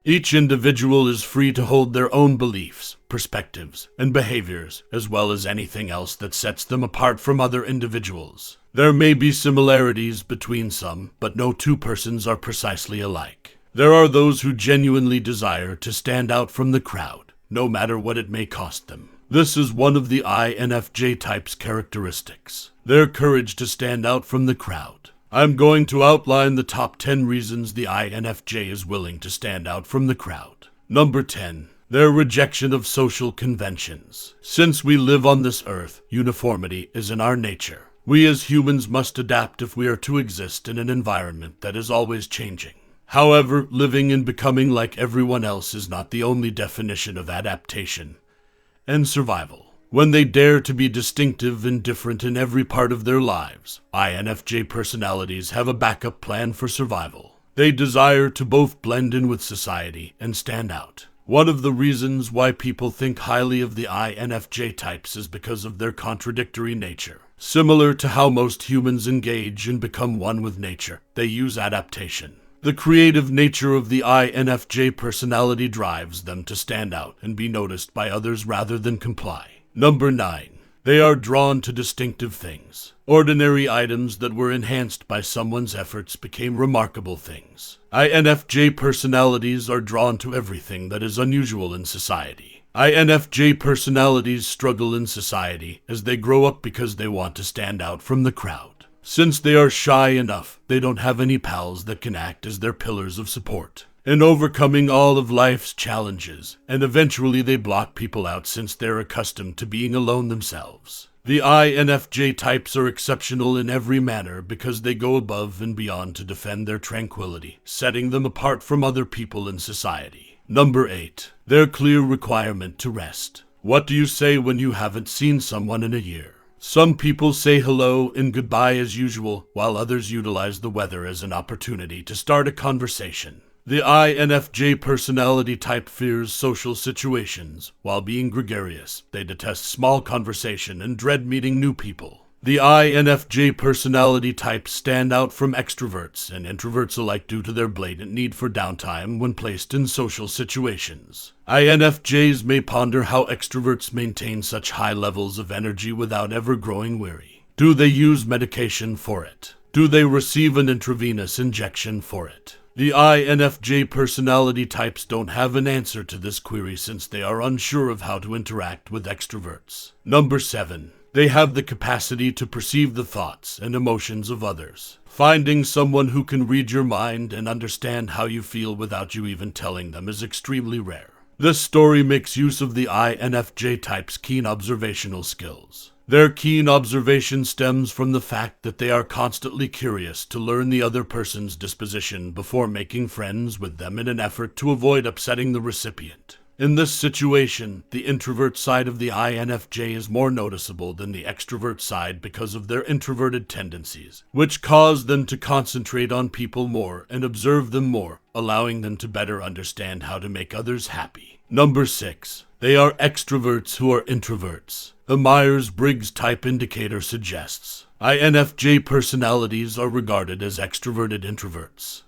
Each individual is free to hold their own beliefs, perspectives, and behaviors, as well as anything else that sets them apart from other individuals. There may be similarities between some, but no two persons are precisely alike. There are those who genuinely desire to stand out from the crowd, no matter what it may cost them. This is one of the INFJ type's characteristics, their courage to stand out from the crowd. I'm going to outline the top 10 reasons the INFJ is willing to stand out from the crowd. Number 10. Their rejection of social conventions. Since we live on this earth, uniformity is in our nature. We as humans must adapt if we are to exist in an environment that is always changing. However, living and becoming like everyone else is not the only definition of adaptation and survival. When they dare to be distinctive and different in every part of their lives, INFJ personalities have a backup plan for survival. They desire to both blend in with society and stand out. One of the reasons why people think highly of the INFJ types is because of their contradictory nature. Similar to how most humans engage and become one with nature, they use adaptation. The creative nature of the INFJ personality drives them to stand out and be noticed by others rather than comply. Number 9. They are drawn to distinctive things. Ordinary items that were enhanced by someone's efforts became remarkable things. INFJ personalities are drawn to everything that is unusual in society. INFJ personalities struggle in society as they grow up because they want to stand out from the crowd. Since they are shy enough, they don't have any pals that can act as their pillars of support. In overcoming all of life's challenges, and eventually they block people out since they're accustomed to being alone themselves. The INFJ types are exceptional in every manner because they go above and beyond to defend their tranquility, setting them apart from other people in society. Number 8. Their clear requirement to rest. What do you say when you haven't seen someone in a year? Some people say hello and goodbye as usual, while others utilize the weather as an opportunity to start a conversation. The INFJ personality type fears social situations. While being gregarious, they detest small conversation and dread meeting new people. The INFJ personality types stand out from extroverts and introverts alike due to their blatant need for downtime when placed in social situations. INFJs may ponder how extroverts maintain such high levels of energy without ever growing weary. Do they use medication for it? Do they receive an intravenous injection for it? The INFJ personality types don't have an answer to this query since they are unsure of how to interact with extroverts. Number 7. They have the capacity to perceive the thoughts and emotions of others. Finding someone who can read your mind and understand how you feel without you even telling them is extremely rare. This story makes use of the INFJ type's keen observational skills. Their keen observation stems from the fact that they are constantly curious to learn the other person's disposition before making friends with them in an effort to avoid upsetting the recipient. In this situation, the introvert side of the INFJ is more noticeable than the extrovert side because of their introverted tendencies, which cause them to concentrate on people more and observe them more, allowing them to better understand how to make others happy. Number 6. They are extroverts who are introverts. The Myers-Briggs type indicator suggests INFJ personalities are regarded as extroverted introverts.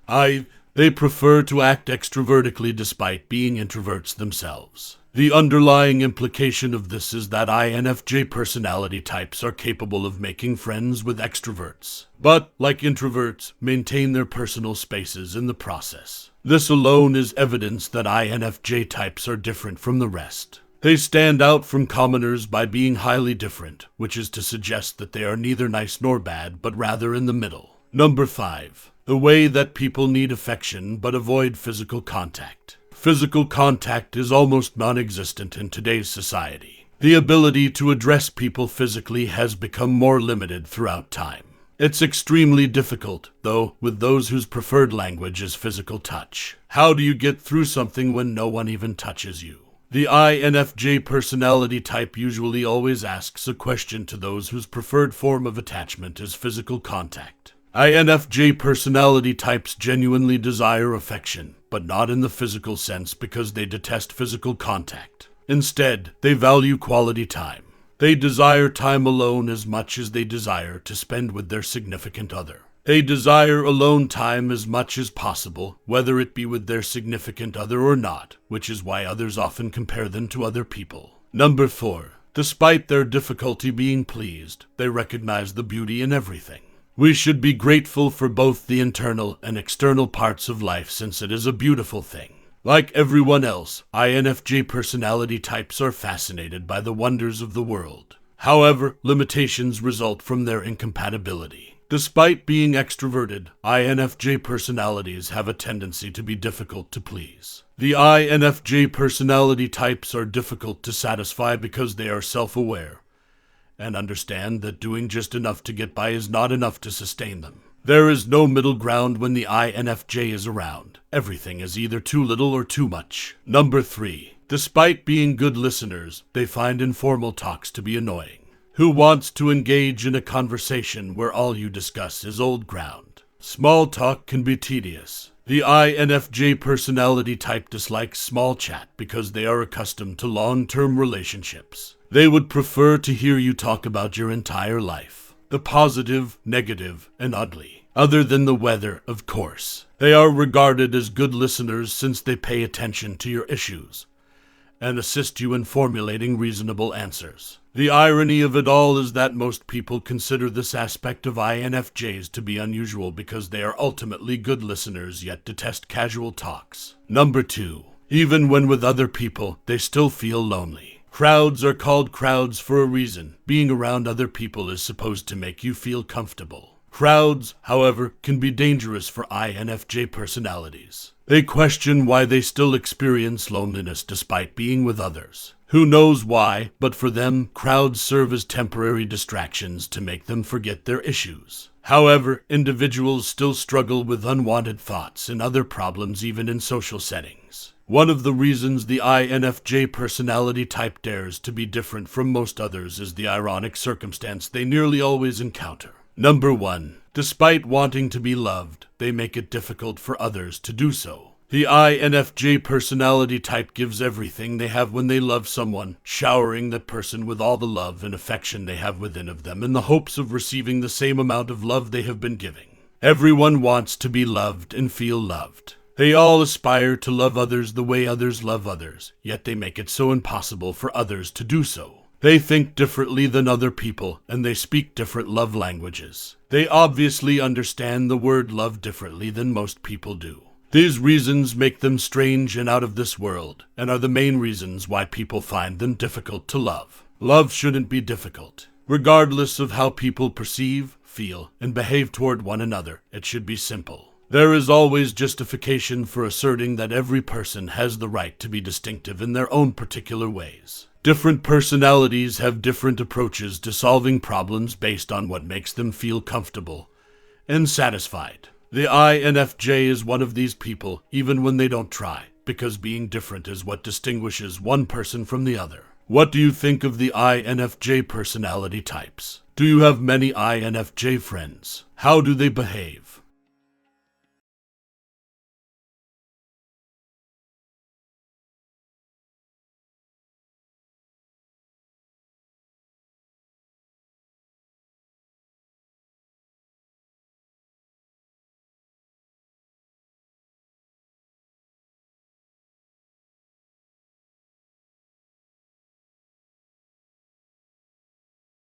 They prefer to act extrovertically despite being introverts themselves. The underlying implication of this is that INFJ personality types are capable of making friends with extroverts, but, like introverts, maintain their personal spaces in the process. This alone is evidence that INFJ types are different from the rest. They stand out from commoners by being highly different, which is to suggest that they are neither nice nor bad, but rather in the middle. Number 5. The way that people need affection but avoid physical contact. Physical contact is almost non-existent in today's society. The ability to address people physically has become more limited throughout time. It's extremely difficult, though, with those whose preferred language is physical touch. How do you get through something when no one even touches you? The INFJ personality type usually always asks a question to those whose preferred form of attachment is physical contact. INFJ personality types genuinely desire affection, but not in the physical sense because they detest physical contact. Instead, they value quality time. They desire time alone as much as they desire to spend with their significant other. They desire alone time as much as possible, whether it be with their significant other or not, which is why others often compare them to other people. Number 4. Despite their difficulty being pleased, they recognize the beauty in everything. We should be grateful for both the internal and external parts of life since it is a beautiful thing. Like everyone else, INFJ personality types are fascinated by the wonders of the world. However, limitations result from their incompatibility. Despite being extroverted, INFJ personalities have a tendency to be difficult to please. The INFJ personality types are difficult to satisfy because they are self-aware and understand that doing just enough to get by is not enough to sustain them. There is no middle ground when the INFJ is around. Everything is either too little or too much. Number 3. Despite being good listeners, they find informal talks to be annoying. Who wants to engage in a conversation where all you discuss is old ground? Small talk can be tedious. The INFJ personality type dislikes small chat because they are accustomed to long-term relationships. They would prefer to hear you talk about your entire life. The positive, negative, and ugly. Other than the weather, of course. They are regarded as good listeners since they pay attention to your issues and assist you in formulating reasonable answers. The irony of it all is that most people consider this aspect of INFJs to be unusual because they are ultimately good listeners yet detest casual talks. Number 2. Even when with other people, they still feel lonely. Crowds are called crowds for a reason. Being around other people is supposed to make you feel comfortable. Crowds, however, can be dangerous for INFJ personalities. They question why they still experience loneliness despite being with others. Who knows why, but for them, crowds serve as temporary distractions to make them forget their issues. However, individuals still struggle with unwanted thoughts and other problems even in social settings. One of the reasons the INFJ personality type dares to be different from most others is the ironic circumstance they nearly always encounter. Number 1. Despite wanting to be loved, they make it difficult for others to do so. The INFJ personality type gives everything they have when they love someone, showering that person with all the love and affection they have within of them in the hopes of receiving the same amount of love they have been giving. Everyone wants to be loved and feel loved. They all aspire to love others the way others love others, yet they make it so impossible for others to do so. They think differently than other people, and they speak different love languages. They obviously understand the word love differently than most people do. These reasons make them strange and out of this world, and are the main reasons why people find them difficult to love. Love shouldn't be difficult. Regardless of how people perceive, feel, and behave toward one another, it should be simple. There is always justification for asserting that every person has the right to be distinctive in their own particular ways. Different personalities have different approaches to solving problems based on what makes them feel comfortable and satisfied. The INFJ is one of these people, even when they don't try, because being different is what distinguishes one person from the other. What do you think of the INFJ personality types? Do you have many INFJ friends? How do they behave?